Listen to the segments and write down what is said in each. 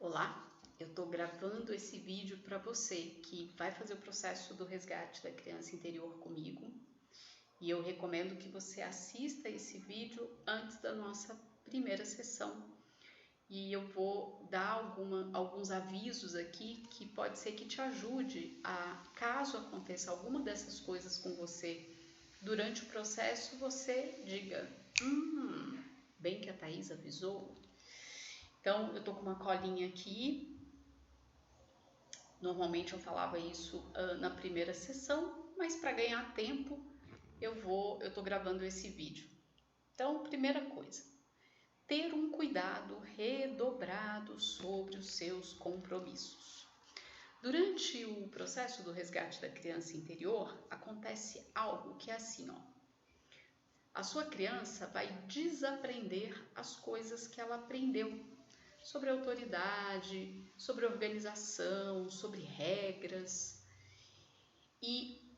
Olá, eu estou gravando esse vídeo para você que vai fazer o processo do resgate da criança interior comigo e eu recomendo que você assista esse vídeo antes da nossa primeira sessão e eu vou dar alguns avisos aqui que pode ser que te ajude a, caso aconteça alguma dessas coisas com você durante o processo, você diga, bem que a Thaís avisou. Então, eu tô com uma colinha aqui. Normalmente eu falava isso na primeira sessão, mas para ganhar tempo eu tô gravando esse vídeo. Então, primeira coisa, ter um cuidado redobrado sobre os seus compromissos. Durante o processo do resgate da criança interior, acontece algo que é assim, ó. A sua criança vai desaprender as coisas que ela aprendeu sobre autoridade, sobre organização, sobre regras. E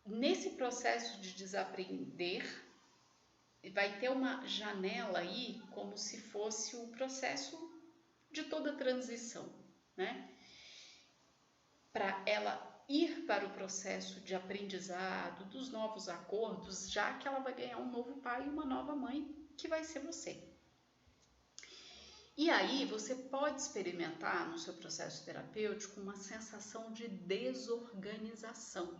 nesse processo de desaprender, vai ter uma janela aí como se fosse o processo de toda a transição, né? Para ela ir para o processo de aprendizado, dos novos acordos, já que ela vai ganhar um novo pai e uma nova mãe, que vai ser você. E aí você pode experimentar no seu processo terapêutico uma sensação de desorganização.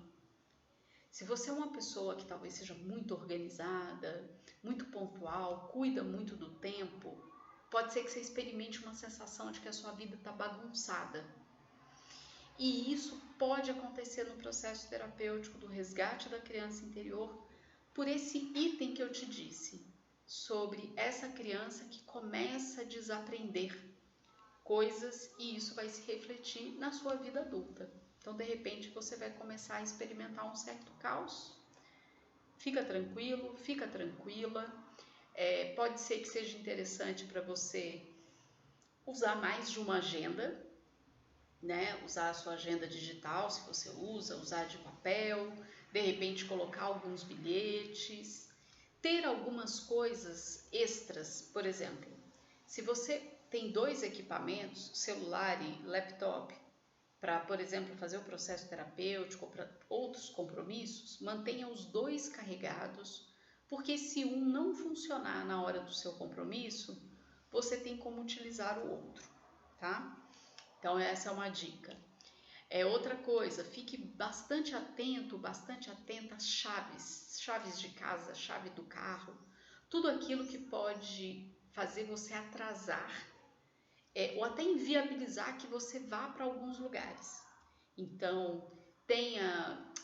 Se você é uma pessoa que talvez seja muito organizada, muito pontual, cuida muito do tempo, pode ser que você experimente uma sensação de que a sua vida está bagunçada. E isso pode acontecer no processo terapêutico do resgate da criança interior por esse item que eu te disse, sobre essa criança que começa a desaprender coisas e isso vai se refletir na sua vida adulta. Então, de repente, você vai começar a experimentar um certo caos. Fica tranquilo, fica tranquila. Pode ser que seja interessante para você usar mais de uma agenda, né? Usar a sua agenda digital, se você usa, usar de papel, de repente colocar alguns bilhetes, ter algumas coisas extras, por exemplo, se você tem dois equipamentos, celular e laptop, para, por exemplo, fazer o processo terapêutico ou para outros compromissos, mantenha os dois carregados, porque se um não funcionar na hora do seu compromisso, você tem como utilizar o outro, tá? Então essa é uma dica. Outra coisa, fique bastante atento, bastante atenta às chaves de casa, chave do carro, tudo aquilo que pode fazer você atrasar ou até inviabilizar que você vá para alguns lugares. Então,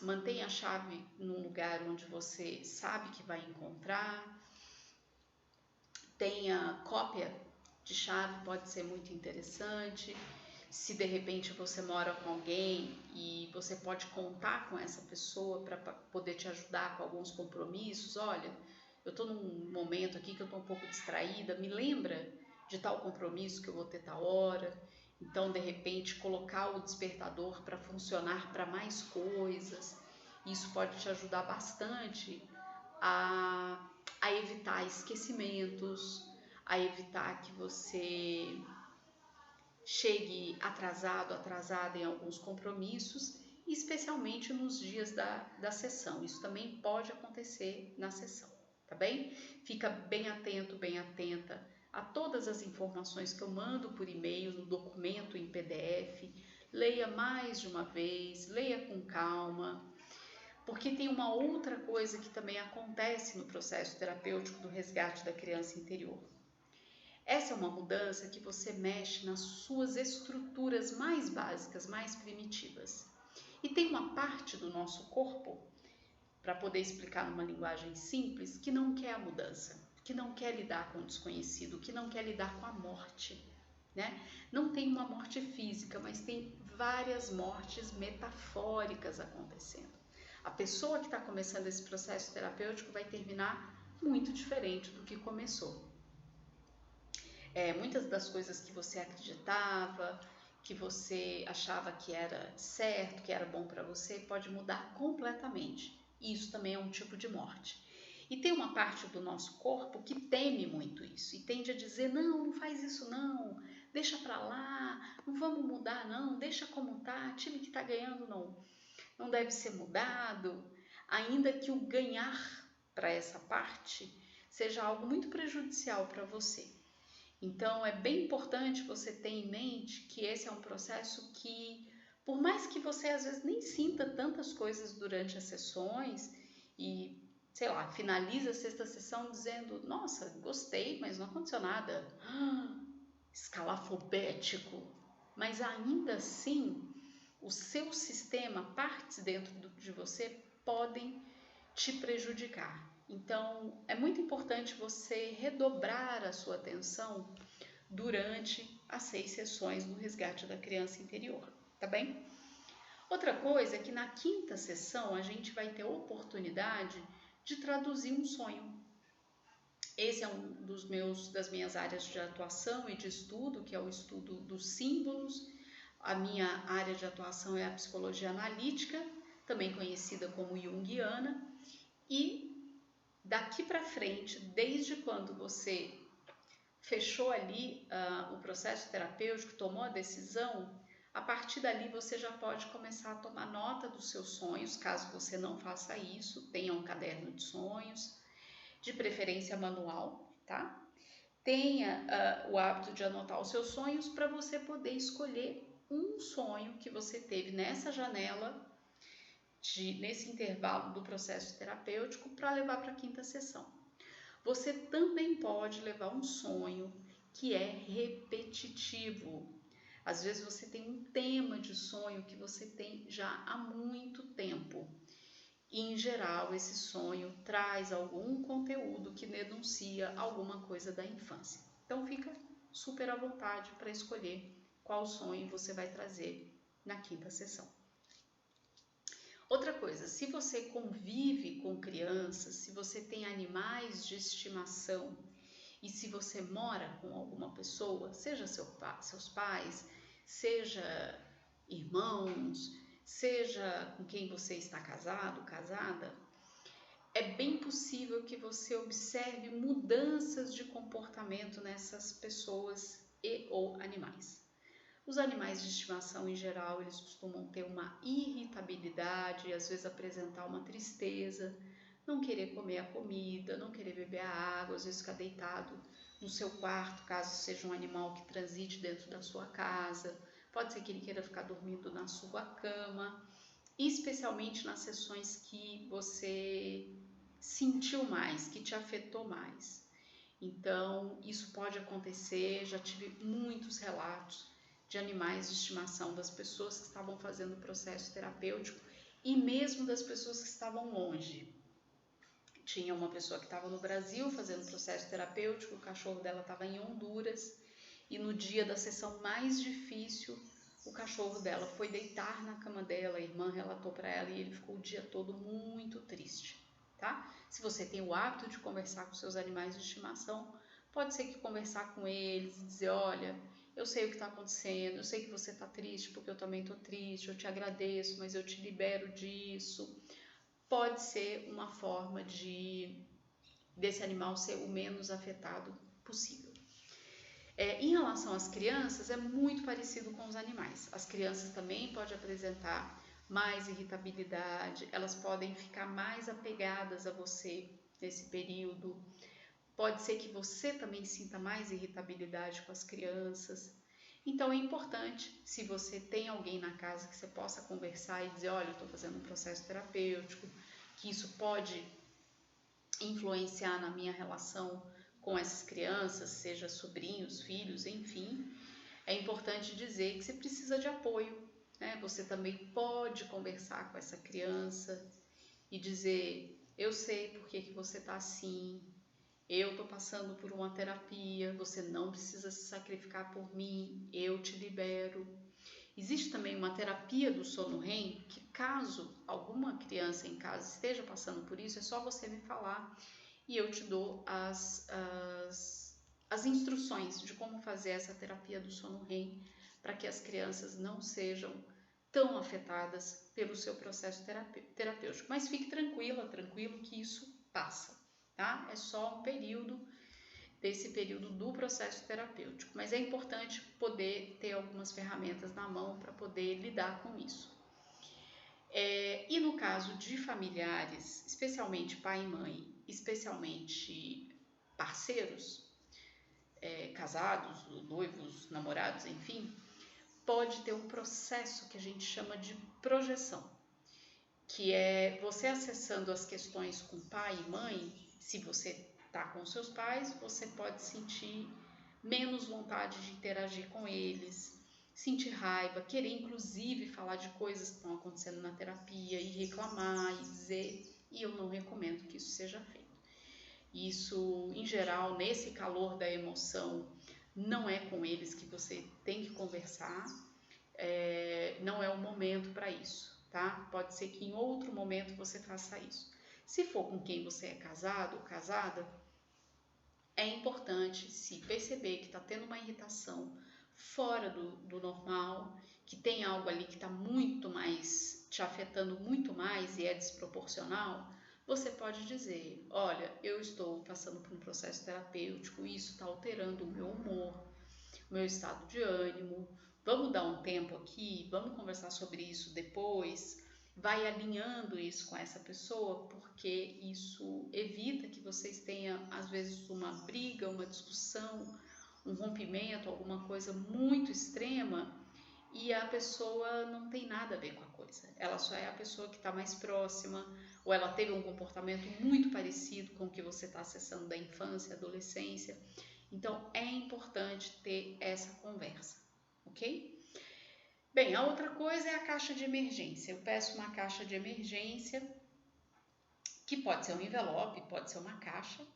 mantenha a chave num lugar onde você sabe que vai encontrar, tenha cópia de chave, pode ser muito interessante. Se de repente você mora com alguém e você pode contar com essa pessoa para poder te ajudar com alguns compromissos, olha, eu estou num momento aqui que eu estou um pouco distraída, me lembra de tal compromisso que eu vou ter tal hora. Então, de repente, colocar o despertador para funcionar para mais coisas, isso pode te ajudar bastante a evitar esquecimentos, a evitar que você chegue atrasada em alguns compromissos, especialmente nos dias da sessão. Isso também pode acontecer na sessão, tá bem? Fica bem atento, bem atenta a todas as informações que eu mando por e-mail, no documento em PDF. Leia mais de uma vez, leia com calma, porque tem uma outra coisa que também acontece no processo terapêutico do resgate da criança interior. Essa é uma mudança que você mexe nas suas estruturas mais básicas, mais primitivas. E tem uma parte do nosso corpo, para poder explicar numa linguagem simples, que não quer a mudança, que não quer lidar com o desconhecido, que não quer lidar com a morte, né? Não tem uma morte física, mas tem várias mortes metafóricas acontecendo. A pessoa que está começando esse processo terapêutico vai terminar muito diferente do que começou. Muitas das coisas que você acreditava, que você achava que era certo, que era bom para você, pode mudar completamente. E isso também é um tipo de morte. E tem uma parte do nosso corpo que teme muito isso e tende a dizer: não, não faz isso não, deixa pra lá, não vamos mudar não, deixa como tá, time que tá ganhando não deve ser mudado, ainda que o ganhar para essa parte seja algo muito prejudicial para você. Então é bem importante você ter em mente que esse é um processo que, por mais que você às vezes nem sinta tantas coisas durante as sessões e, sei lá, finaliza a sexta sessão dizendo: nossa, gostei, mas não aconteceu nada, escalafobético, mas ainda assim o seu sistema, partes dentro de você podem te prejudicar. Então é muito importante você redobrar a sua atenção durante as 6 sessões do resgate da criança interior, tá bem? Outra coisa é que na quinta sessão a gente vai ter a oportunidade de traduzir um sonho. Esse é um das minhas áreas de atuação e de estudo, que é o estudo dos símbolos. A minha área de atuação é a psicologia analítica, também conhecida como junguiana, e daqui para frente, desde quando você fechou ali o processo terapêutico, tomou a decisão, a partir dali você já pode começar a tomar nota dos seus sonhos, caso você não faça isso, tenha um caderno de sonhos, de preferência manual, tá? Tenha o hábito de anotar os seus sonhos para você poder escolher um sonho que você teve nessa janela, nesse intervalo do processo terapêutico, para levar para a quinta sessão. Você também pode levar um sonho que é repetitivo. Às vezes você tem um tema de sonho que você tem já há muito tempo. E, em geral, esse sonho traz algum conteúdo que denuncia alguma coisa da infância. Então, fica super à vontade para escolher qual sonho você vai trazer na quinta sessão. Outra coisa, se você convive com crianças, se você tem animais de estimação e se você mora com alguma pessoa, seja seus pais, seja irmãos, seja com quem você está casado, casada, é bem possível que você observe mudanças de comportamento nessas pessoas e ou animais. Os animais de estimação, em geral, eles costumam ter uma irritabilidade, às vezes apresentar uma tristeza, não querer comer a comida, não querer beber a água, às vezes ficar deitado no seu quarto, caso seja um animal que transite dentro da sua casa. Pode ser que ele queira ficar dormindo na sua cama, especialmente nas sessões que você sentiu mais, que te afetou mais. Então, isso pode acontecer, já tive muitos relatos de animais de estimação das pessoas que estavam fazendo o processo terapêutico e mesmo das pessoas que estavam longe. Tinha uma pessoa que estava no Brasil fazendo o processo terapêutico, o cachorro dela estava em Honduras e no dia da sessão mais difícil, o cachorro dela foi deitar na cama dela, a irmã relatou para ela e ele ficou o dia todo muito triste, tá? Se você tem o hábito de conversar com seus animais de estimação, pode ser que conversar com eles e dizer: olha, eu sei o que está acontecendo, eu sei que você está triste porque eu também estou triste, eu te agradeço, mas eu te libero disso. Pode ser uma forma desse animal ser o menos afetado possível. Em relação às crianças, é muito parecido com os animais. As crianças também podem apresentar mais irritabilidade, elas podem ficar mais apegadas a você nesse período. Pode ser que você também sinta mais irritabilidade com as crianças. Então é importante, se você tem alguém na casa que você possa conversar e dizer: olha, eu estou fazendo um processo terapêutico, que isso pode influenciar na minha relação com essas crianças, seja sobrinhos, filhos, enfim. É importante dizer que você precisa de apoio, né? Você também pode conversar com essa criança e dizer: eu sei por que você está assim, eu estou passando por uma terapia, você não precisa se sacrificar por mim, eu te libero. Existe também uma terapia do sono REM, que caso alguma criança em casa esteja passando por isso, é só você me falar e eu te dou as instruções de como fazer essa terapia do sono REM para que as crianças não sejam tão afetadas pelo seu processo terapêutico. Mas fique tranquila, tranquilo que isso passa, tá? É só um período, desse período do processo terapêutico, mas é importante poder ter algumas ferramentas na mão para poder lidar com isso. E no caso de familiares, especialmente pai e mãe, especialmente parceiros, casados, noivos, namorados, enfim, pode ter um processo que a gente chama de projeção, que é você acessando as questões com pai e mãe. Se você está com seus pais, você pode sentir menos vontade de interagir com eles, sentir raiva, querer inclusive falar de coisas que estão acontecendo na terapia e reclamar e dizer, e eu não recomendo que isso seja feito. Isso, em geral, nesse calor da emoção, não é com eles que você tem que conversar, não é o momento para isso, tá? Pode ser que em outro momento você faça isso. Se for com quem você é casado ou casada, é importante se perceber que está tendo uma irritação fora do normal, que tem algo ali que está muito mais, te afetando muito mais e é desproporcional, você pode dizer, olha, eu estou passando por um processo terapêutico, isso está alterando o meu humor, o meu estado de ânimo, vamos dar um tempo aqui, vamos conversar sobre isso depois, vai alinhando isso com essa pessoa, porque isso evita que vocês tenham, às vezes, uma briga, uma discussão, um rompimento, alguma coisa muito extrema, e a pessoa não tem nada a ver com a coisa. Ela só é a pessoa que está mais próxima, ou ela teve um comportamento muito parecido com o que você está acessando da infância, adolescência. Então, é importante ter essa conversa, ok? Bem, a outra coisa é a caixa de emergência. Eu peço uma caixa de emergência, que pode ser um envelope, pode ser uma caixa,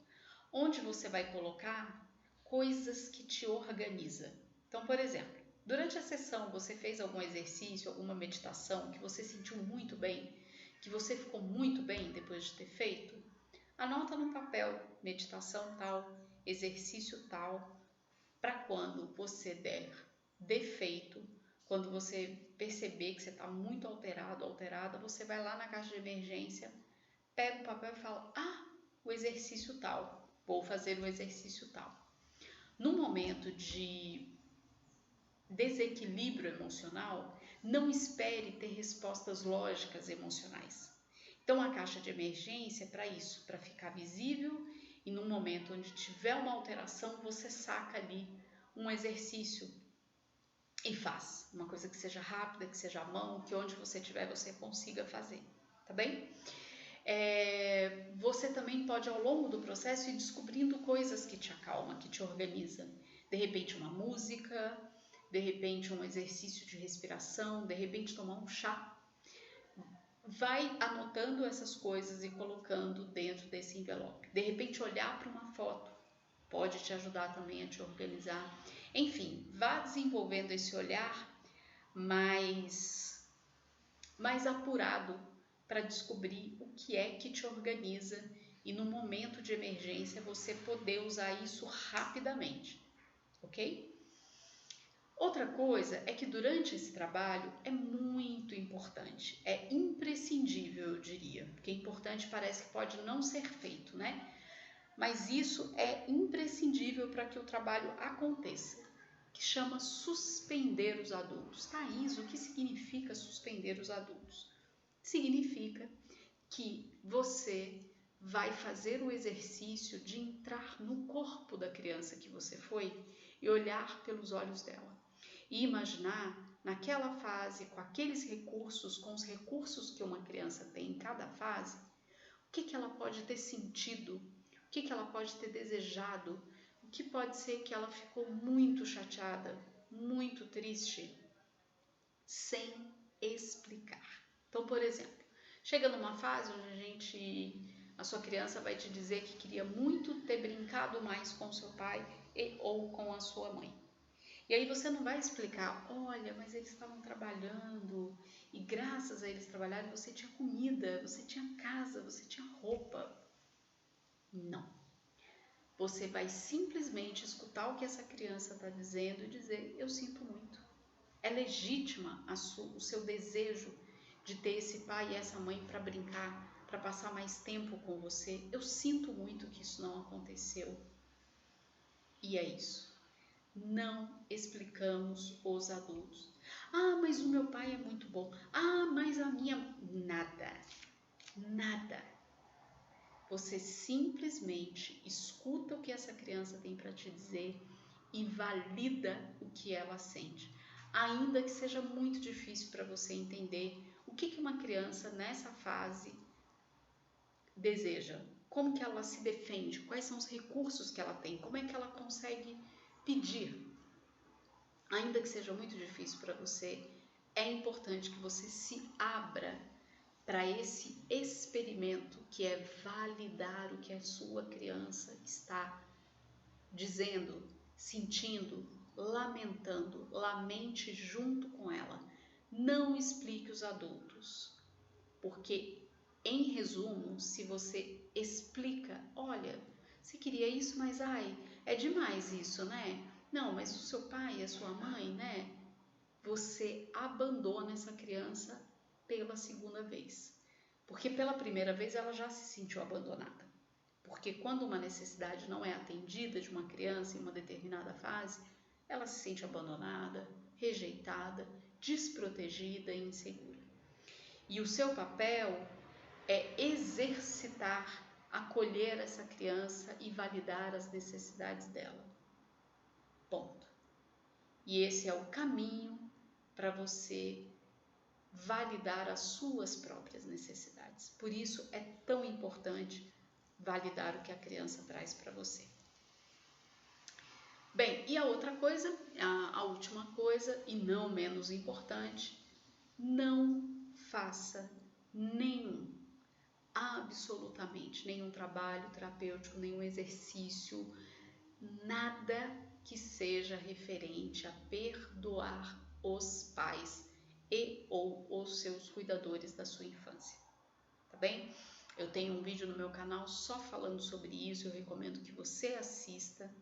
onde você vai colocar coisas que te organizam. Então, por exemplo, durante a sessão você fez algum exercício, alguma meditação que você sentiu muito bem, que você ficou muito bem depois de ter feito? Anota no papel, meditação tal, exercício tal, para quando você der defeito, quando você perceber que você está muito alterado, alterada, você vai lá na caixa de emergência, pega o papel e fala, o exercício tal, vou fazer o exercício tal. No momento de desequilíbrio emocional, não espere ter respostas lógicas emocionais. Então a caixa de emergência é para isso, para ficar visível, e no momento onde tiver uma alteração, você saca ali um exercício e faz. Uma coisa que seja rápida, que seja à mão, que onde você estiver você consiga fazer, tá bem? Você também pode, ao longo do processo, ir descobrindo coisas que te acalmam, que te organizam. De repente uma música, de repente um exercício de respiração, de repente tomar um chá. Vai anotando essas coisas e colocando dentro desse envelope. De repente olhar para uma foto pode te ajudar também a te organizar. Enfim, vá desenvolvendo esse olhar mais apurado para descobrir o que é que te organiza e no momento de emergência você poder usar isso rapidamente, ok? Outra coisa é que durante esse trabalho é muito importante, é imprescindível, eu diria, porque importante parece que pode não ser feito, né? Mas isso é imprescindível para que o trabalho aconteça, que chama suspender os adultos. Thaís, o que significa suspender os adultos? Significa que você vai fazer o exercício de entrar no corpo da criança que você foi e olhar pelos olhos dela. E imaginar naquela fase, com aqueles recursos, com os recursos que uma criança tem em cada fase, o que ela pode ter sentido, o que ela pode ter desejado, o que pode ser que ela ficou muito chateada, muito triste, sem explicar. Então, por exemplo, chega numa fase onde a sua criança vai te dizer que queria muito ter brincado mais com seu pai ou com a sua mãe. E aí você não vai explicar, olha, mas eles estavam trabalhando e graças a eles trabalharem você tinha comida, você tinha casa, você tinha roupa. Não. Você vai simplesmente escutar o que essa criança está dizendo e dizer, eu sinto muito. É legítima o seu desejo de ter esse pai e essa mãe para brincar, para passar mais tempo com você. Eu sinto muito que isso não aconteceu. E é isso. Não explicamos os adultos. Ah, mas o meu pai é muito bom. Ah, mas a minha... Nada. Nada. Você simplesmente escuta o que essa criança tem para te dizer e valida o que ela sente. Ainda que seja muito difícil para você entender o que uma criança nessa fase deseja, como que ela se defende, quais são os recursos que ela tem, como é que ela consegue pedir. Ainda que seja muito difícil para você, é importante que você se abra para esse experimento que é validar o que a sua criança está dizendo, sentindo, lamentando. Lamente junto com ela. Não explique os adultos, porque, em resumo, se você explica, olha, você queria isso, mas ai, é demais isso, né? Não, mas o seu pai e a sua mãe, né? Você abandona essa criança pela segunda vez. Porque pela primeira vez ela já se sentiu abandonada. Porque quando uma necessidade não é atendida de uma criança em uma determinada fase, ela se sente abandonada, rejeitada, desprotegida e insegura. E o seu papel é exercitar, acolher essa criança e validar as necessidades dela. Ponto. E esse é o caminho para você validar as suas próprias necessidades. Por isso é tão importante validar o que a criança traz para você. Bem, e a outra coisa, a última coisa, e não menos importante, não faça absolutamente nenhum trabalho terapêutico, nenhum exercício, nada que seja referente a perdoar os pais e ou os seus cuidadores da sua infância, tá bem? Eu tenho um vídeo no meu canal só falando sobre isso, eu recomendo que você assista,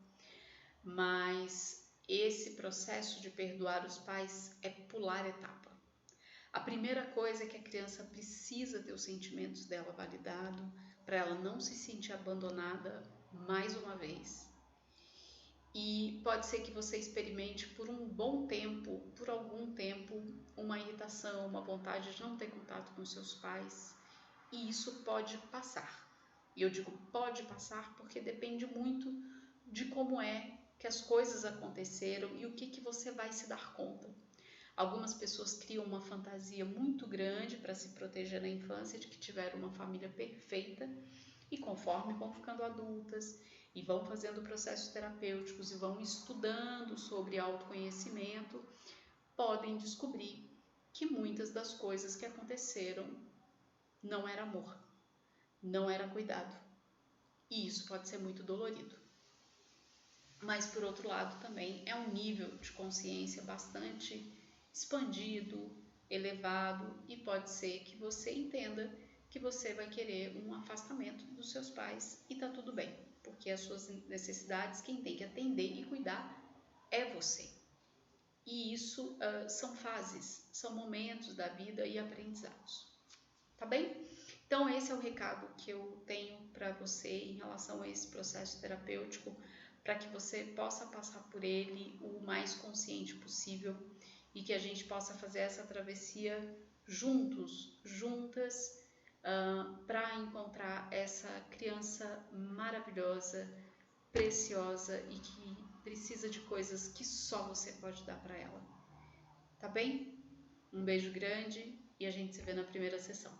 mas esse processo de perdoar os pais é pular etapa. A primeira coisa é que a criança precisa ter os sentimentos dela validado, para ela não se sentir abandonada mais uma vez. E pode ser que você experimente por um bom tempo, por algum tempo, uma irritação, uma vontade de não ter contato com seus pais. E isso pode passar. E eu digo pode passar porque depende muito de como é que as coisas aconteceram e o que você vai se dar conta. Algumas pessoas criam uma fantasia muito grande para se proteger na infância de que tiveram uma família perfeita e conforme vão ficando adultas e vão fazendo processos terapêuticos e vão estudando sobre autoconhecimento, podem descobrir que muitas das coisas que aconteceram não era amor, não era cuidado. E isso pode ser muito dolorido. Mas, por outro lado, também é um nível de consciência bastante expandido, elevado, e pode ser que você entenda que você vai querer um afastamento dos seus pais e tá tudo bem, porque as suas necessidades, quem tem que atender e cuidar é você. E isso são fases, são momentos da vida e aprendizados, tá bem? Então esse é o recado que eu tenho para você em relação a esse processo terapêutico, para que você possa passar por ele o mais consciente possível e que a gente possa fazer essa travessia juntos, juntas, para encontrar essa criança maravilhosa, preciosa e que precisa de coisas que só você pode dar para ela. Tá bem? Um beijo grande e a gente se vê na primeira sessão.